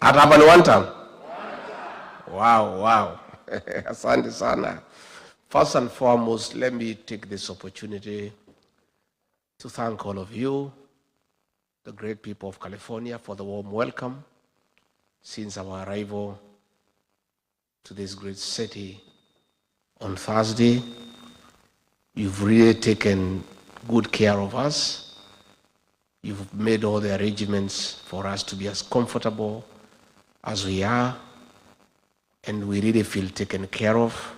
At happened one time? Wow. Asante sana. First and foremost, let me take this opportunity to thank all of you, the great people of California, for the warm welcome since our arrival to this great city on Thursday. You've really taken good care of us. You've made all the arrangements for us to be as comfortable as we are, and we really feel taken care of.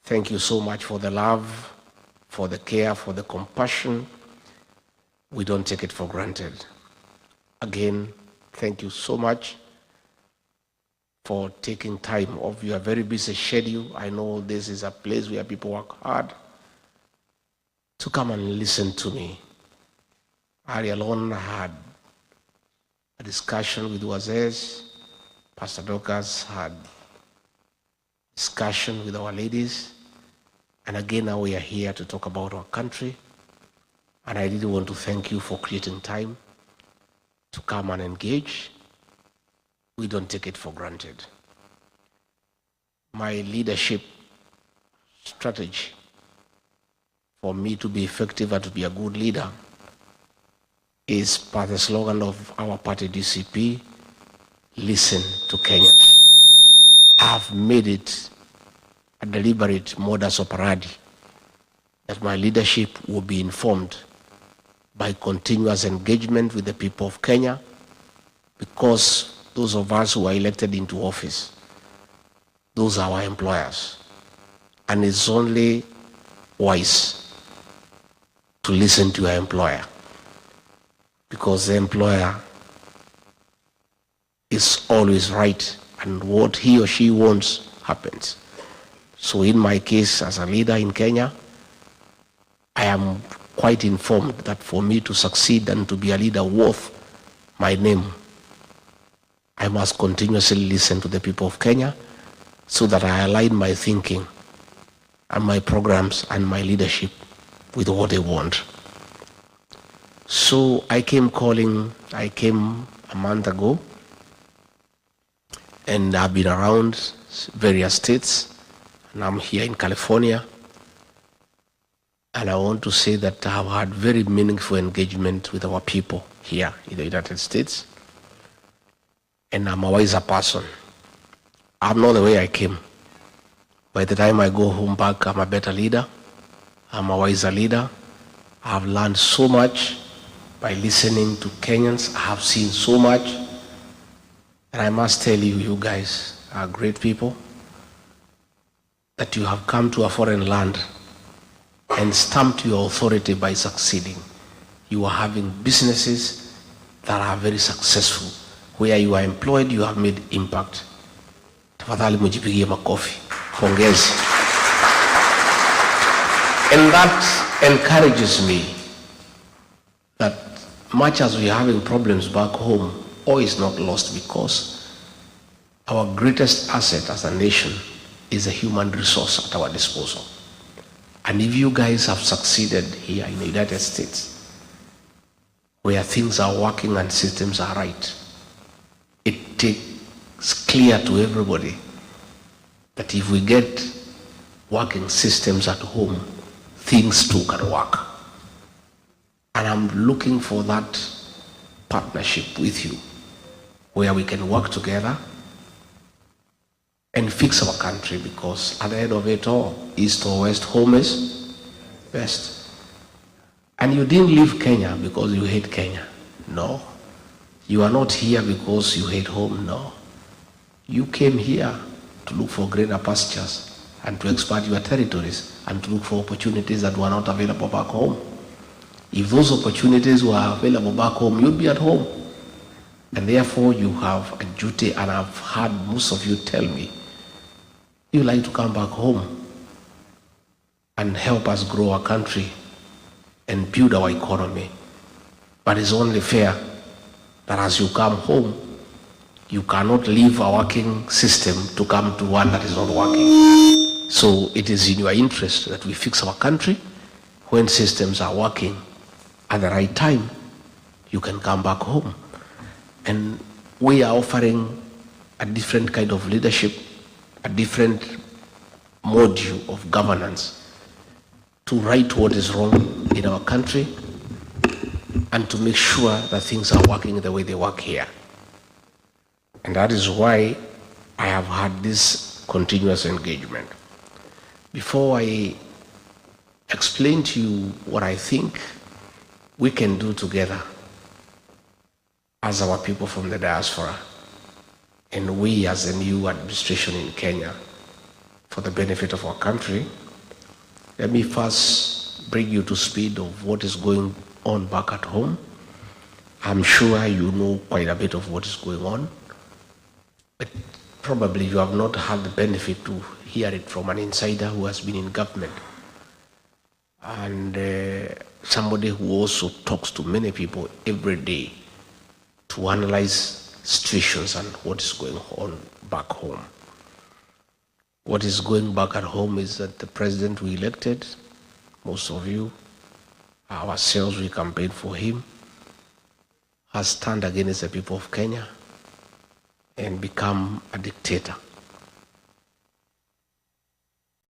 Thank you so much for the love, for the care, for the compassion. We don't take it for granted. Again, thank you so much for taking time off your very busy schedule. I know this is a place where people work hard to come and listen to me. I alone had a discussion with Wazes. Pastor Dorcas had discussion with our ladies. And again, now we are here to talk about our country. And I really want to thank you for creating time to come and engage. We don't take it for granted. My leadership strategy for me to be effective and to be a good leader is per the slogan of our party DCP, listen to Kenyans. I've made it a deliberate modus operandi that my leadership will be informed by continuous engagement with the people of Kenya, because those of us who are elected into office, those are our employers. And it's only wise to listen to your employer, because the employer is always right, and what he or she wants happens. So in my case, as a leader in Kenya, I am quite informed that for me to succeed and to be a leader worth my name, I must continuously listen to the people of Kenya so that I align my thinking and my programs and my leadership with what they want. So I came a month ago, and I've been around various states, and I'm here in California. And I want to say that I've had very meaningful engagement with our people here in the United States. And I'm a wiser person. I'm not the way I came. By the time I go home back, I'm a better leader. I'm a wiser leader. I've learned so much by listening to Kenyans. I have seen so much. And I must tell you, you guys are great people, that you have come to a foreign land and stamped your authority by succeeding. You are having businesses that are very successful. Where you are employed, you have made impact. Tafadhali mujipigie makofi. Pongezi. And that encourages me that much as we are having problems back home, all is not lost, because our greatest asset as a nation is a human resource at our disposal. And if you guys have succeeded here in the United States, where things are working and systems are right, it's clear to everybody that if we get working systems at home, things too can work. And I'm looking for that partnership with you, where we can work together and fix our country, because at the end of it all, east or west, home is best. And you didn't leave Kenya because you hate Kenya. No. You are not here because you hate home. No. You came here to look for greener pastures and to expand your territories and to look for opportunities that were not available back home. If those opportunities were available back home, you'd be at home. And therefore you have a duty, and I've heard most of you tell me, you like to come back home and help us grow our country and build our economy. But it's only fair that as you come home, you cannot leave a working system to come to one that is not working. So it is in your interest that we fix our country. When systems are working at the right time, you can come back home. And we are offering a different kind of leadership, a different module of governance to right what is wrong in our country and to make sure that things are working the way they work here. And that is why I have had this continuous engagement. Before I explain to you what I think we can do together as our people from the diaspora and we as a new administration in Kenya for the benefit of our country, let me first bring you to speed of what is going on back at home. I'm sure you know quite a bit of what is going on, but probably you have not had the benefit to hear it from an insider who has been in government and somebody who also talks to many people every day to analyze situations and what is going on back home. What is going back at home is that the president we elected, most of you, ourselves, we campaigned for him, has turned against the people of Kenya and become a dictator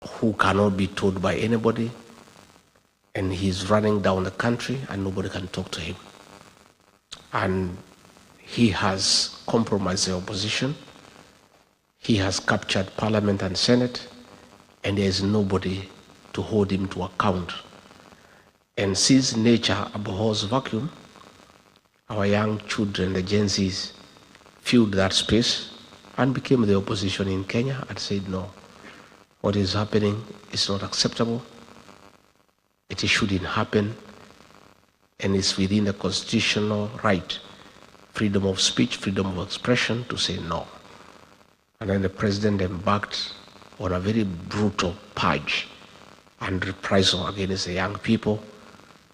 who cannot be told by anybody, and he's running down the country and nobody can talk to him. And he has compromised the opposition. He has captured Parliament and Senate, and there is nobody to hold him to account. And since nature abhors vacuum, our young children, the Gen Zs, filled that space and became the opposition in Kenya and said, no, what is happening is not acceptable. It shouldn't happen, and it's within the constitutional right, freedom of speech, freedom of expression, to say no. And then the president embarked on a very brutal purge and reprisal against the young people,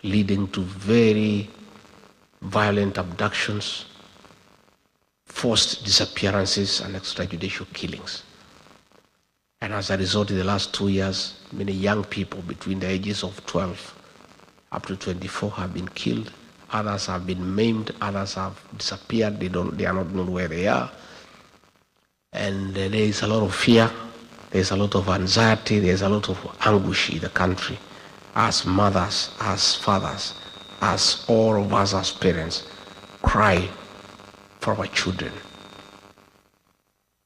leading to very violent abductions, forced disappearances, and extrajudicial killings. And as a result, in the last 2 years, many young people between the ages of 12 up to 24 have been killed. Others have been maimed. Others have disappeared. They are not known where they are. And there is a lot of fear. There's a lot of anxiety. There's a lot of anguish in the country. As mothers, as fathers, as all of us as parents, cry for our children.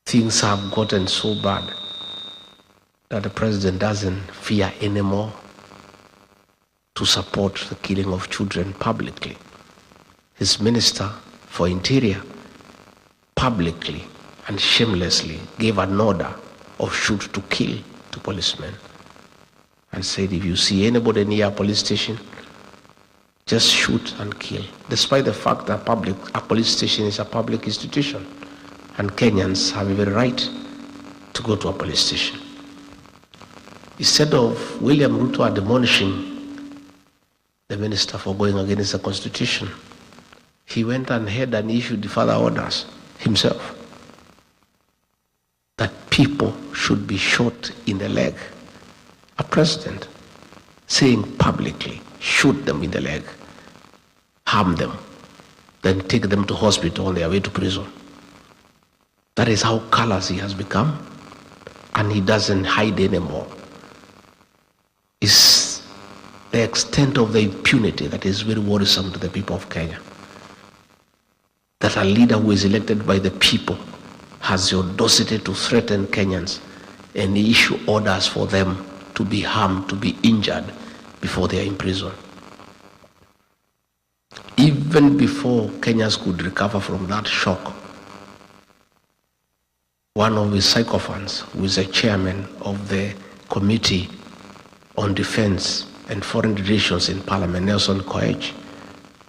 Things have gotten so bad that the president doesn't fear anymore to support the killing of children publicly. His minister for Interior publicly and shamelessly gave an order of shoot to kill to policemen and said, if you see anybody near a police station, just shoot and kill, despite the fact that a police station is a public institution and Kenyans have every right to go to a police station. Instead of William Ruto admonishing the minister for going against the constitution, he went ahead and issued further orders himself that people should be shot in the leg. A president saying publicly, shoot them in the leg, harm them, then take them to hospital on their way to prison. That is how callous he has become, and he doesn't hide anymore. Is the extent of the impunity that is very worrisome to the people of Kenya. That a leader who is elected by the people has the audacity to threaten Kenyans and issue orders for them to be harmed, to be injured before they are in prison. Even before Kenyans could recover from that shock, one of his sycophants, who is a chairman of the Committee on Defense and Foreign Relations in Parliament, Nelson Koech,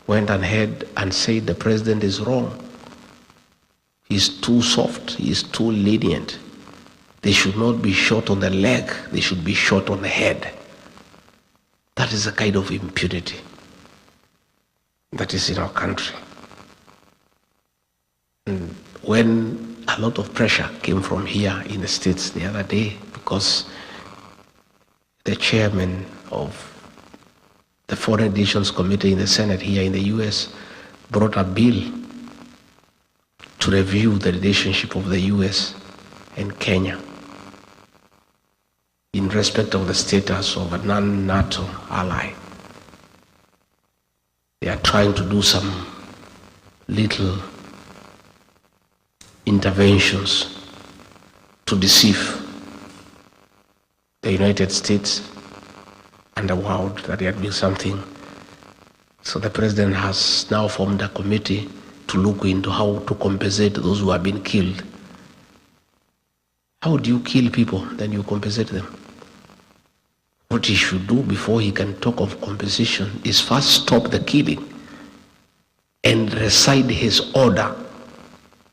went ahead and said the president is wrong. He's too soft, he's too lenient. They should not be shot on the leg, they should be shot on the head. That is the kind of impunity that is in our country. And when a lot of pressure came from here in the States the other day, because the chairman of the Foreign Relations Committee in the Senate here in the US brought a bill to review the relationship of the US and Kenya in respect of the status of a non-NATO ally. They are trying to do some little interventions to deceive the United States and the world that they are doing something. So the president has now formed a committee to look into how to compensate those who have been killed. How do you kill people, then you compensate them? What he should do before he can talk of compensation is first stop the killing and recite his order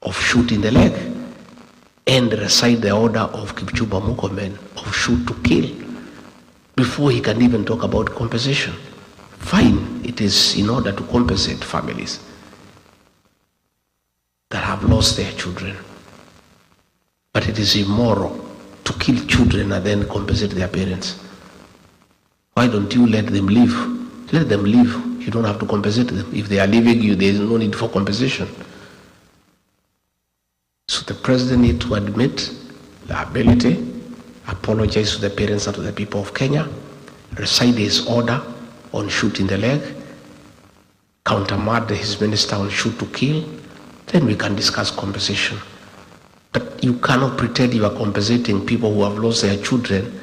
of shooting the leg and recite the order of Kipchumba Murkomen of shoot to kill before he can even talk about compensation. Fine, it is in order to compensate families that have lost their children. But it is immoral to kill children and then compensate their parents. Why don't you let them live? Let them live. You don't have to compensate them. If they are leaving you, there is no need for compensation. So the president needs to admit liability, apologize to the parents and to the people of Kenya, recite his order on shooting the leg, countermand his minister on shoot to kill, then we can discuss compensation. But you cannot pretend you are compensating people who have lost their children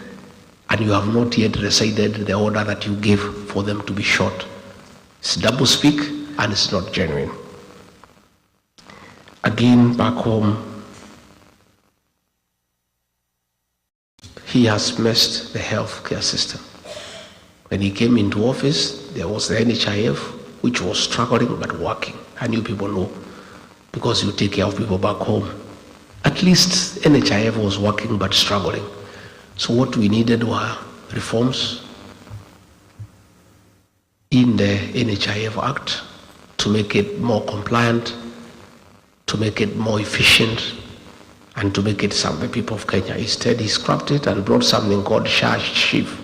and you have not yet recited the order that you gave for them to be shot. It's double speak and it's not genuine. Again, back home, he has messed the healthcare system. When he came into office, there was the NHIF, which was struggling but working. And you people know, because you take care of people back home. At least NHIF was working but struggling. So what we needed were reforms in the NHIF Act to make it more compliant, to make it more efficient, and to make it serve the people of Kenya. Instead, he scrapped it and brought something called SHIF.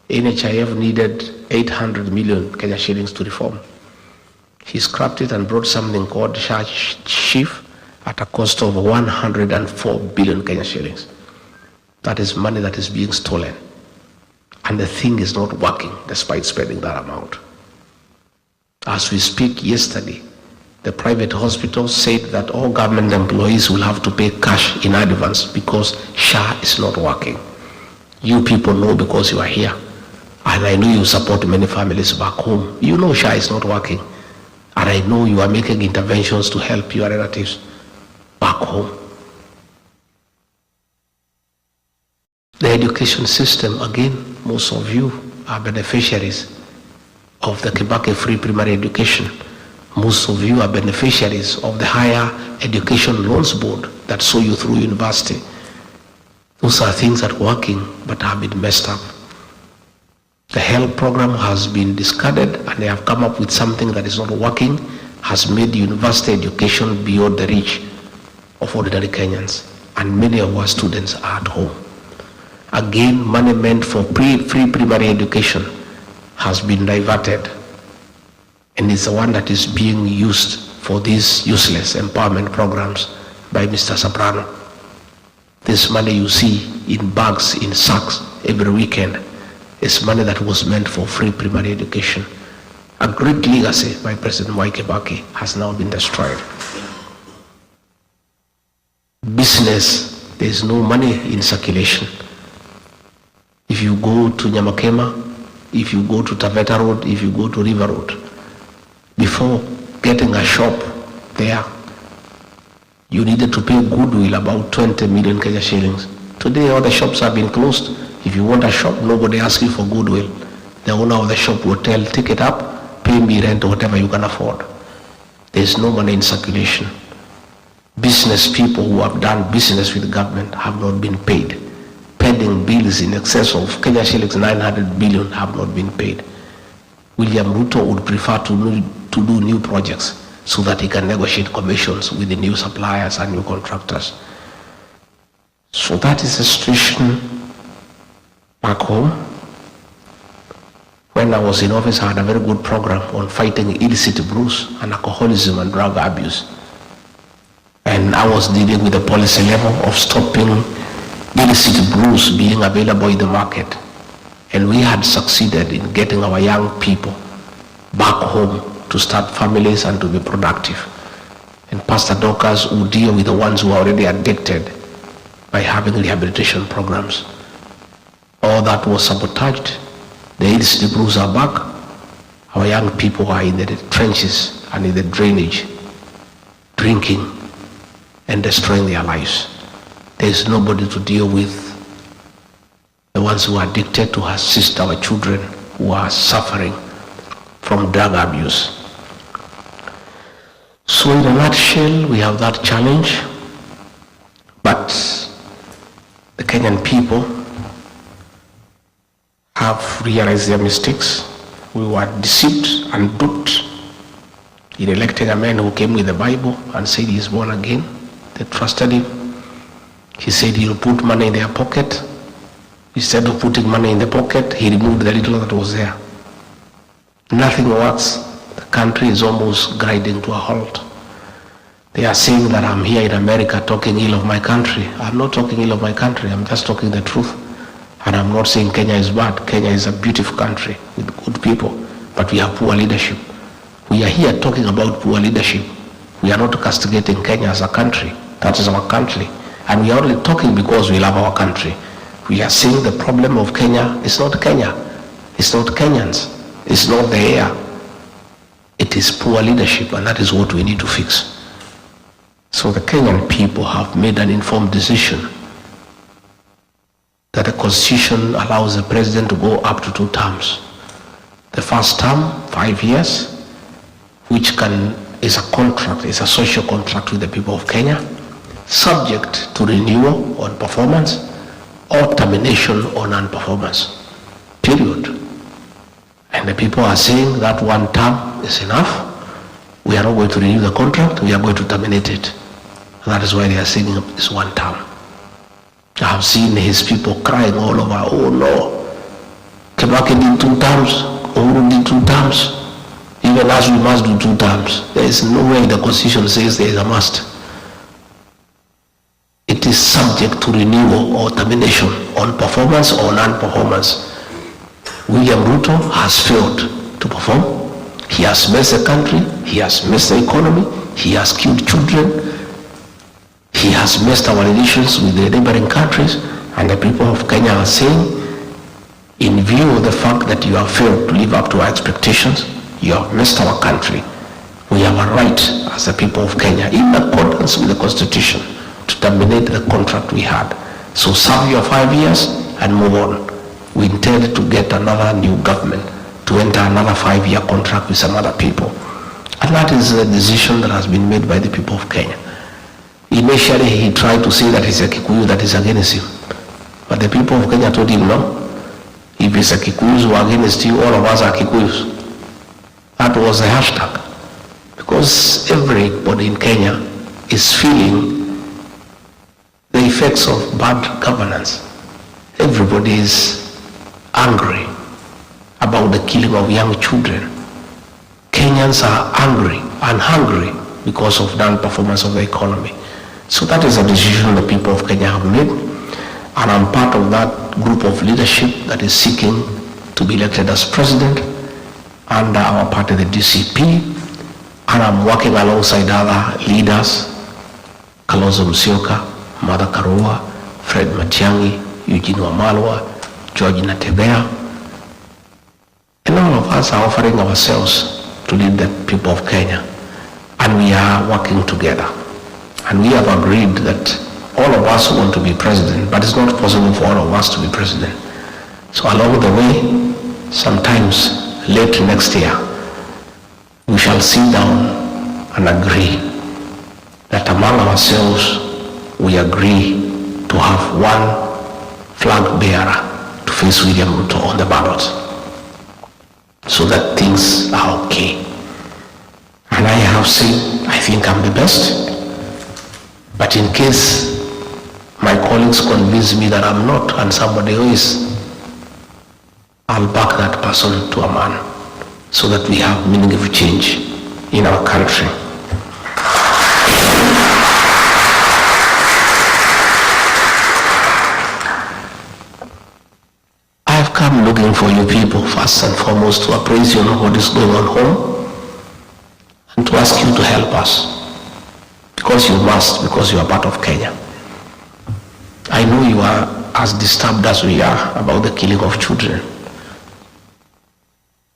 NHIF needed 800 million Kenya shillings to reform. He scrapped it and brought something called SHIF at a cost of 104 billion Kenya shillings. That is money that is being stolen. And the thing is not working despite spending that amount. As we speak yesterday, the private hospitals said that all government employees will have to pay cash in advance because SHA is not working. You people know because you are here. And I know you support many families back home. You know SHA is not working. And I know you are making interventions to help your relatives back home. The education system, again, most of you are beneficiaries of the Kibaki free primary education. Most of you are beneficiaries of the higher education loans board that saw you through university. Those are things that are working but have been messed up. The health program has been discarded and they have come up with something that is not working, has made university education beyond the reach of ordinary Kenyans. And many of our students are at home. Again, money meant for free primary education has been diverted and is the one that is being used for these useless empowerment programs by Mr. Soprano. This money you see in bags, in sacks every weekend is money that was meant for free primary education. A great legacy by President Kibaki has now been destroyed. Business, there is no money in circulation. If you go to Nyamakema, if you go to Taveta Road, if you go to River Road, before getting a shop there, you needed to pay goodwill about 20 million Kenya shillings. Today, all the shops have been closed. If you want a shop, nobody asks you for goodwill. The owner of the shop will tell, take it up, pay me rent or whatever you can afford. There is no money in circulation. Business people who have done business with the government have not been paid. Pending bills in excess of Kenya shillings 900 billion have not been paid. William Ruto would prefer to do new projects so that he can negotiate commissions with the new suppliers and new contractors. So that is the situation back home. When I was in office, I had a very good program on fighting illicit brews and alcoholism and drug abuse. And I was dealing with the policy level of stopping illicit brews being available in the market. And we had succeeded in getting our young people back home to start families and to be productive. And Pastor Dorcas would deal with the ones who are already addicted by having rehabilitation programs. All that was sabotaged. The illicit brews are back. Our young people are in the trenches and in the drainage, drinking and destroying their lives. There is nobody to deal with the ones who are addicted, to assist our children who are suffering from drug abuse. So in a nutshell, we have that challenge, but the Kenyan people have realized their mistakes. We were deceived and duped in electing a man who came with the Bible and said he is born again. They trusted him. He said he'll put money in their pocket. Instead of putting money in the pocket, he removed the little that was there. Nothing works. The country is almost grinding to a halt. They are saying that I'm here in America talking ill of my country. I'm not talking ill of my country. I'm just talking the truth. And I'm not saying Kenya is bad. Kenya is a beautiful country with good people, but we have poor leadership. We are here talking about poor leadership. We are not castigating Kenya as a country. That is our country. And we are only talking because we love our country. We are saying the problem of Kenya is not Kenya. It's not Kenyans. It's not the air. It is poor leadership, and that is what we need to fix. So the Kenyan people have made an informed decision that the Constitution allows the president to go up to 2 terms. The first term, 5 years, which is a contract, is a social contract with the people of Kenya, subject to renewal on performance or termination on non-performance, period. And the people are saying that 1 term is enough. We are not going to renew the contract, we are going to terminate it. And that is why they are saying it's 1 term. I have seen his people crying all over, oh no, Kibaki did 2 terms, Uhuru did 2 terms, even as we must do 2 terms. There is no way the Constitution says there is a must. It is subject to renewal or termination on performance or non-performance. William Ruto has failed to perform. He has messed the country, he has messed the economy, he has killed children, he has messed our relations with the neighboring countries, and the people of Kenya are saying, in view of the fact that you have failed to live up to our expectations, you have messed our country, we have a right as the people of Kenya, in accordance with the Constitution, to terminate the contract we had. So serve your 5 years and move on. We intend to get another new government to enter another 5-year contract with some other people. And that is a decision that has been made by the people of Kenya. Initially, he tried to say that it's a Kikuyu that is against him. But the people of Kenya told him no. If it's a Kikuyus who are against you, all of us are Kikuyus. That was the hashtag. Because everybody in Kenya is feeling the effects of bad governance. Everybody is angry about the killing of young children. Kenyans are angry and hungry because of non-performance of the economy. So that is a decision the people of Kenya have made, and I'm part of that group of leadership that is seeking to be elected as president under our party, the DCP, and I'm working alongside other leaders, Kalonzo Musyoka, Martha Karua, Fred Matiang'i, Eugene Wamalwa, George Natebea, and all of us are offering ourselves to lead the people of Kenya, and we are working together. And we have agreed that all of us want to be president, but it's not possible for all of us to be president. So along the way, sometimes late next year, we shall sit down and agree that among ourselves, we agree to have one flag bearer to face William Ruto on the ballot, so that things are okay. And I have said, I think I'm the best. But in case my colleagues convince me that I'm not and somebody who is, I'll back that person to a man so that we have meaningful change in our country. I'm looking for you people, first and foremost, to appraise you on what is going on home and to ask you to help us. Because you must, because you are part of Kenya. I know you are as disturbed as we are about the killing of children.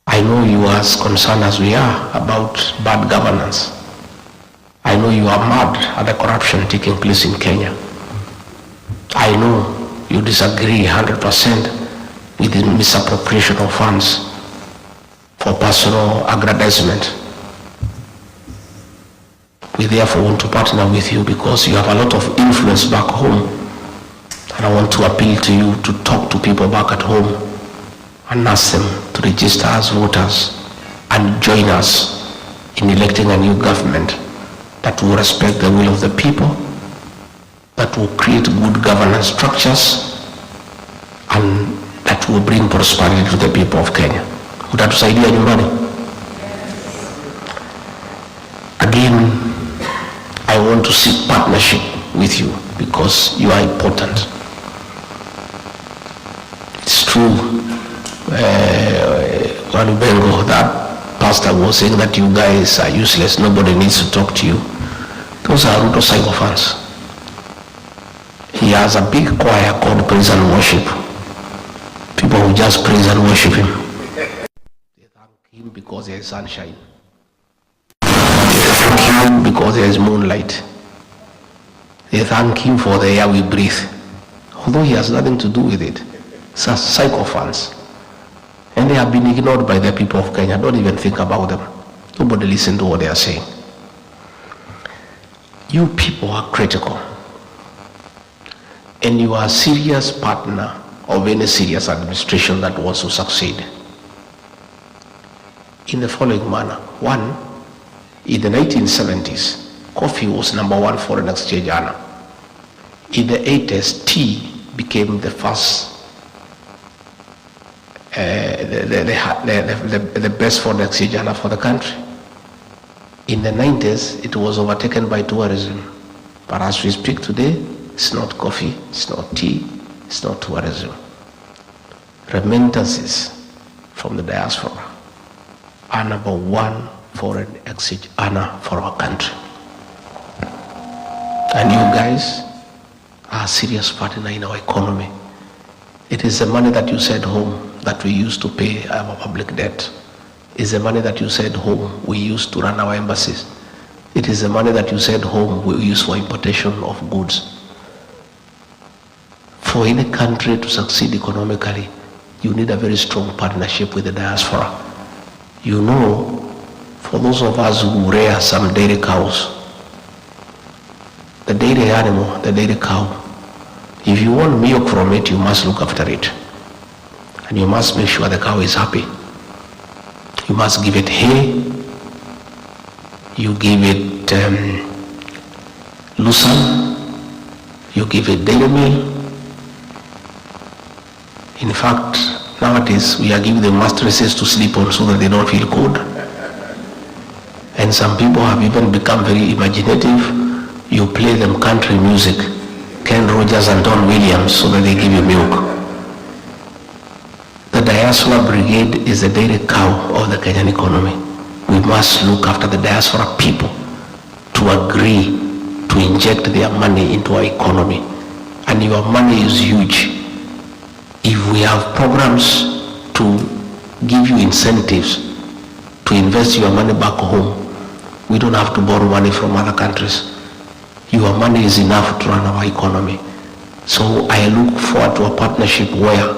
I know you are as concerned as we are about bad governance. I know you are mad at the corruption taking place in Kenya. I know you disagree 100% with the misappropriation of funds for personal aggrandizement. We therefore want to partner with you because you have a lot of influence back home. And I want to appeal to you to talk to people back at home and ask them to register as voters and join us in electing a new government that will respect the will of the people, that will create good governance structures, and that will bring prosperity to the people of Kenya. Utatusaidia nyumbani? Again, I want to seek partnership with you because you are important. It's true, Wanubengo, that pastor was saying that you guys are useless, nobody needs to talk to you. Those are Ruto sycophants. He has a big choir called Praise and Worship. People who just praise and worship him. They thank him because there is sunshine. They thank him because there is moonlight. They thank him for the air we breathe, although he has nothing to do with it. It's a sycophants. And they have been ignored by the people of Kenya. Don't even think about them. Nobody listen to what they are saying. You people are critical. And you are a serious partner of any serious administration that wants to succeed. In the following manner. One, in the 1970s, coffee was #1 foreign exchange earner. In the 80s, tea became the first, the best foreign exchange earner for the country. In the 90s, it was overtaken by tourism. But as we speak today, it's not coffee, it's not tea, it's not tourism. Remittances from the diaspora are #1 foreign exchange earner for our country. And you guys are a serious partner in our economy. It is the money that you send home that we use to pay our public debt. It's the money that you send home we use to run our embassies. It is the money that you send home we use for importation of goods. For any country to succeed economically, you need a very strong partnership with the diaspora. You know, for those of us who rear some dairy cows, the dairy animal, the dairy cow, if you want milk from it, you must look after it. And you must make sure the cow is happy. You must give it hay, you give it lucerne, you give it dairy meal. In fact, nowadays we are giving them mattresses to sleep on so that they don't feel cold. And some people have even become very imaginative. You play them country music, Ken Rogers and Don Williams, so that they give you milk. The diaspora brigade is the dairy cow of the Kenyan economy. We must look after the diaspora people to agree to inject their money into our economy. And your money is huge. If we have programs to give you incentives to invest your money back home, we don't have to borrow money from other countries. Your money is enough to run our economy. So I look forward to a partnership where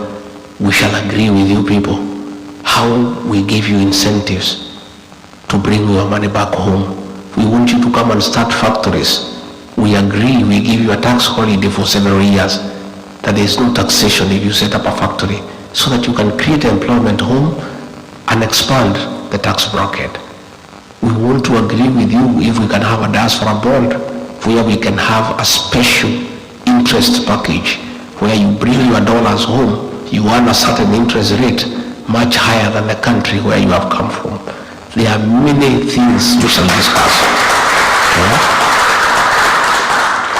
we shall agree with you people how we give you incentives to bring your money back home. We want you to come and start factories. We agree, we give you a tax holiday for several years, that there is no taxation if you set up a factory, so that you can create employment home and expand the tax bracket. We want to agree with you if we can have a diaspora bond where we can have a special interest package where you bring your dollars home, you earn a certain interest rate much higher than the country where you have come from. There are many things we shall discuss. Yeah?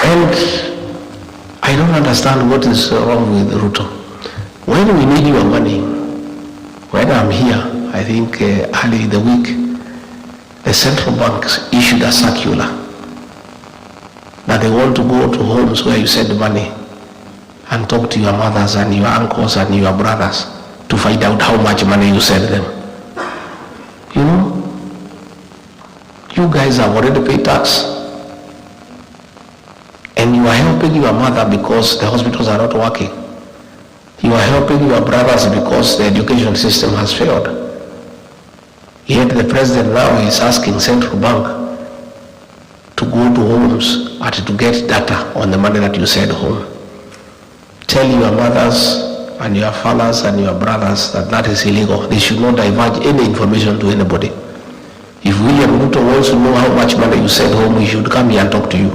And I don't understand what is wrong with Ruto. When we need your money, When I'm here, I think early in the week, the central banks issued a circular that they want to go to homes where you send money and talk to your mothers and your uncles and your brothers to find out how much money you send them. You know, you guys have already paid tax and you are helping your mother because the hospitals are not working. You are helping your brothers because the education system has failed. Yet the president now is asking central bank to go to homes and to get data on the money that you send home. Tell your mothers and your fathers and your brothers that that is illegal. They should not divulge any information to anybody. If William Ruto wants to know how much money you send home, he should come here and talk to you.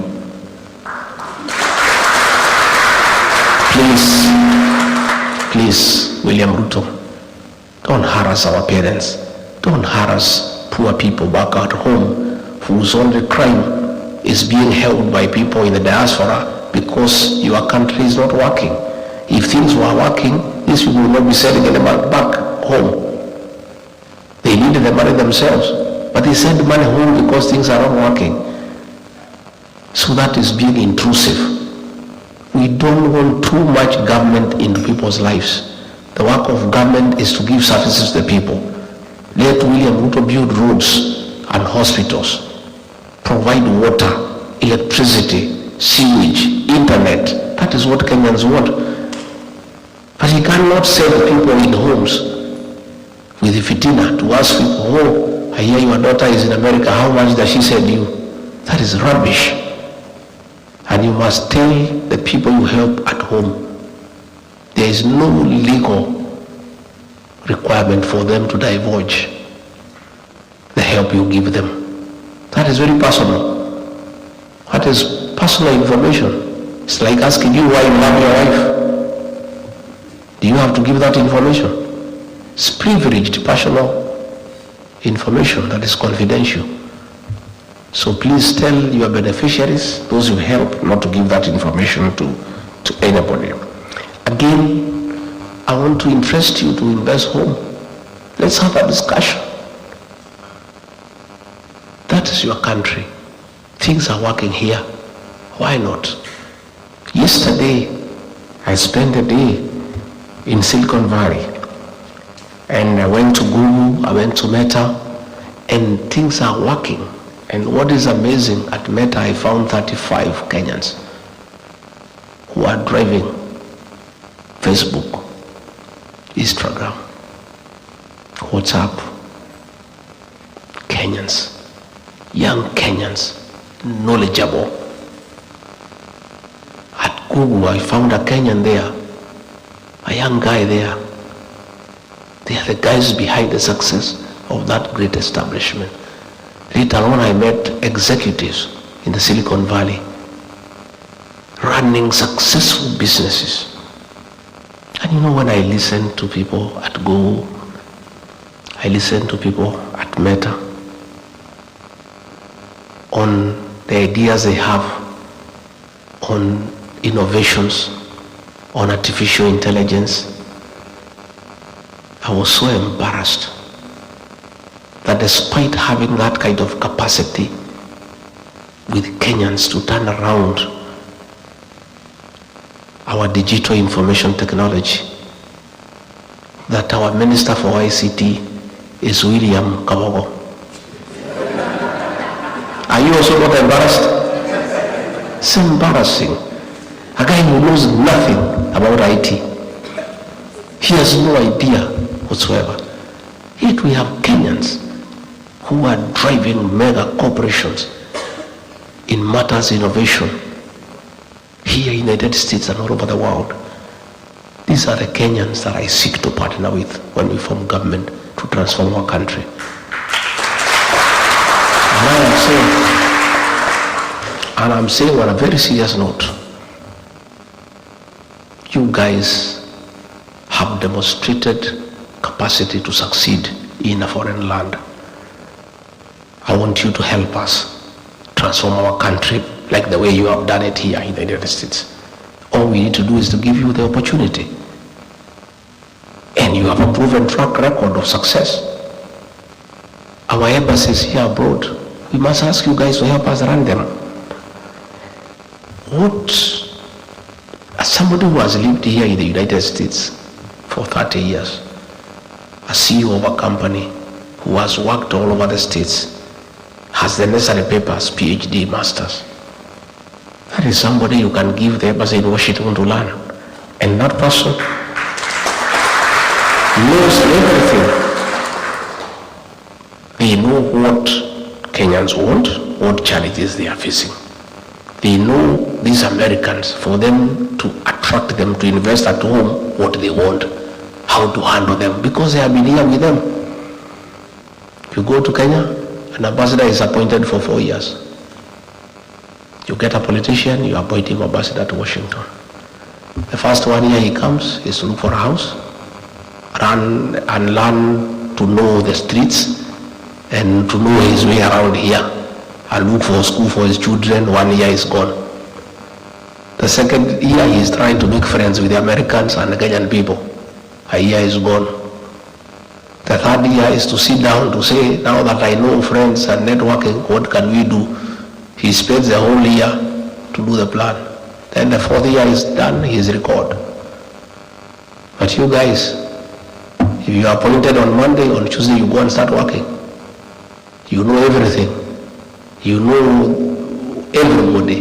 Please, William Ruto, don't harass our parents. Don't harass poor people back at home whose only crime is being held by people in the diaspora because your country is not working. If things were working, these people would not be sending any money back home. They needed the money themselves, but they send money home because things are not working. So that is being intrusive. We don't want too much government into people's lives. The work of government is to give services to the people. Let William Ruto build roads and hospitals, provide water, electricity, sewage, internet. That is what Kenyans want. But he cannot send people in homes with the fitina to ask people, oh, I hear your daughter is in America, how much does she send you? That is rubbish. And you must tell the people you help at home, there is no legal requirement for them to divulge the help you give them. That is very personal. That is personal information. It's like asking you why you love your wife. Do you have to give that information? It's privileged personal information that is confidential. So please tell your beneficiaries, those you help, not to give that information to anybody. Again, I want to interest you to invest home. Let's have a discussion. That is your country. Things are working here. Why not? Yesterday, I spent a day in Silicon Valley. And I went to Google, I went to Meta, and things are working. And what is amazing, at Meta I found 35 Kenyans who are driving Facebook, Instagram, WhatsApp. Kenyans, young Kenyans, knowledgeable. At Google I found a Kenyan there, a young guy there. They are the guys behind the success of that great establishment. Later on I met executives in the Silicon Valley running successful businesses. And you know, when I listen to people at Google, I listen to people at Meta on the ideas they have on innovations, on artificial intelligence, I was so embarrassed that despite having that kind of capacity with Kenyans to turn around our digital information technology, that our Minister for ICT is William Kabogo. Are you also not embarrassed? It's embarrassing. A guy who knows nothing about IT. He has no idea whatsoever. Yet we have Kenyans who are driving mega corporations in matters innovation here in the United States and all over the world. These are the Kenyans that I seek to partner with when we form government to transform our country. And I'm saying on a very serious note, you guys have demonstrated capacity to succeed in a foreign land. I want you to help us transform our country like the way you have done it here in the United States. All we need to do is to give you the opportunity. And you have a proven track record of success. Our embassies here abroad, we must ask you guys to help us run them. What, as somebody who has lived here in the United States for 30 years, a CEO of a company who has worked all over the states, has the necessary papers, PhD, masters. That is somebody you can give the embassy in Washington to learn. And that person knows everything. They know what Kenyans want, what challenges they are facing. They know these Americans, for them to attract them to invest at home, what they want, how to handle them, because they have been here with them. If you go to Kenya, an ambassador is appointed for 4 years. You get a politician, you appoint him ambassador to Washington. The first 1 year he comes is to look for a house, run and learn to know the streets and to know his way around here, and look for a school for his children. 1 year is gone. The second year he is trying to make friends with the Americans and the Kenyan people. A year is gone. The third year is to sit down to say, now that I know friends and networking, what can we do? He spends the whole year to do the plan. Then the fourth year is done, his record. But you guys, if you are appointed on Monday, on Tuesday you go and start working. You know everything. You know everybody.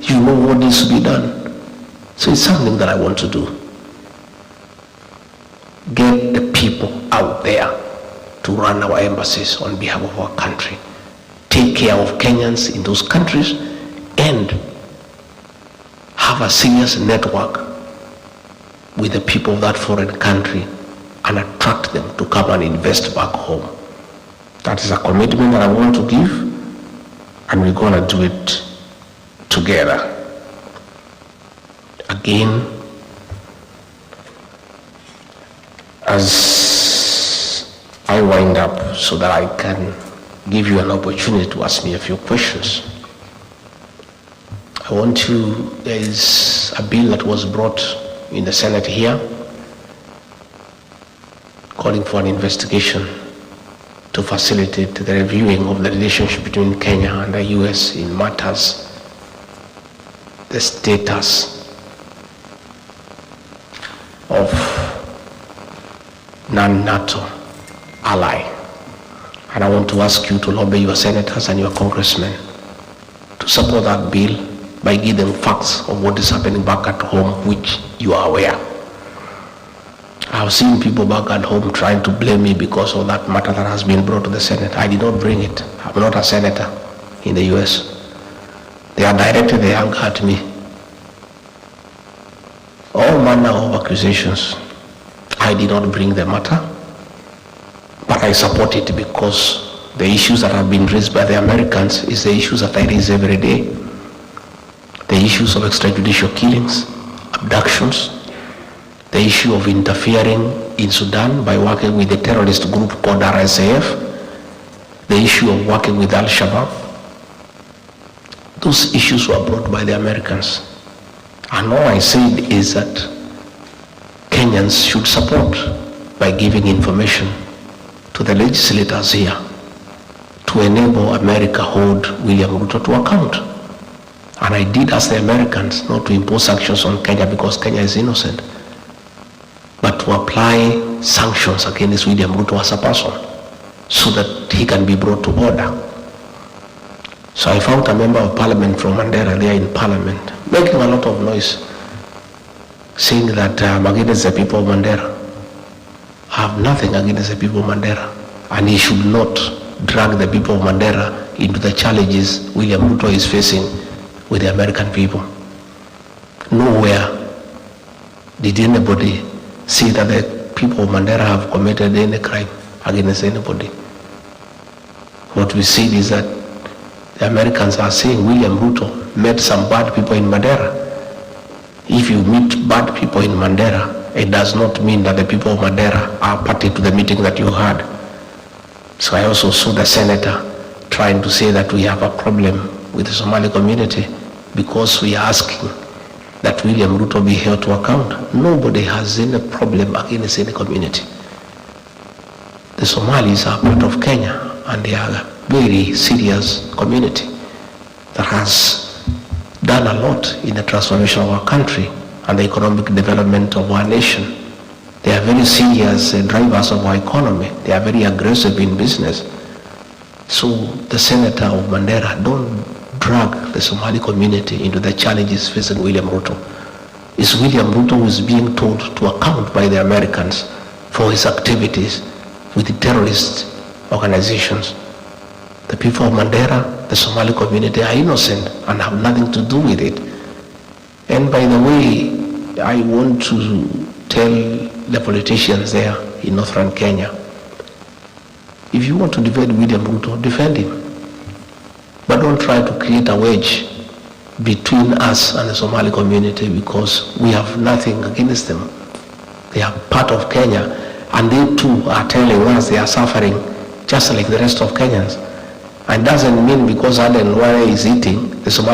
You know what needs to be done. So it's something that I want to do. Get the people out there to run our embassies on behalf of our country. Take care of Kenyans in those countries and have a serious network with the people of that foreign country and attract them to come and invest back home. That is a commitment that I want to give, and we're going to do it together. Again, as I wind up so that I can give you an opportunity to ask me a few questions, I want to, there is a bill that was brought in the Senate here calling for an investigation to facilitate the reviewing of the relationship between Kenya and the US in matters, the status of non-NATO ally. And I want to ask you to lobby your senators and your congressmen to support that bill by giving them facts of what is happening back at home, which you are aware. I've seen people back at home trying to blame me because of that matter that has been brought to the Senate. I did not bring it. I'm not a senator in the US. They are directed their anger at me. All manner of accusations. I did not bring the matter, but I support it because the issues that have been raised by the Americans is the issues that I raise every day. The issues of extrajudicial killings, abductions, the issue of interfering in Sudan by working with the terrorist group called RSAF, the issue of working with Al-Shabaab. Those issues were brought by the Americans. And all I said is that Kenyans should support by giving information to the legislators here to enable America hold William Ruto to account. And I did ask the Americans not to impose sanctions on Kenya because Kenya is innocent, but to apply sanctions against William Ruto as a person so that he can be brought to order. So I found a member of parliament from Mandera there in parliament making a lot of noise, saying that I'm against the people of Mandera. I have nothing against the people of Mandera, and he should not drag the people of Mandera into the challenges William Ruto is facing with the American people. Nowhere did anybody say that the people of Mandera have committed any crime against anybody. What we see is that the Americans are saying William Ruto met some bad people in Mandera. If you meet bad people in Mandera, it does not mean that the people of Mandera are party to the meeting that you had. So I also saw the senator trying to say that we have a problem with the Somali community because we are asking that William Ruto be held to account. Nobody has any problem against any community. the Somalis are part of Kenya, and they are a very serious community that has done a lot in the transformation of our country and the economic development of our nation. They are very serious drivers of our economy. They are very aggressive in business. So the Senator of Mandera, don't drag the Somali community into the challenges facing William Ruto. It's William Ruto who is being told to account by the Americans for his activities with the terrorist organizations. The people of Mandera, the Somali community, are innocent and have nothing to do with it. And by the way, I want to tell the politicians there in northern Kenya, if you want to defend William Ruto, defend him. But don't try to create a wedge between us and the Somali community, because we have nothing against them. They are part of Kenya, and they too are telling us they are suffering just like the rest of Kenyans. And doesn't mean because Aden Ware is eating, the Somali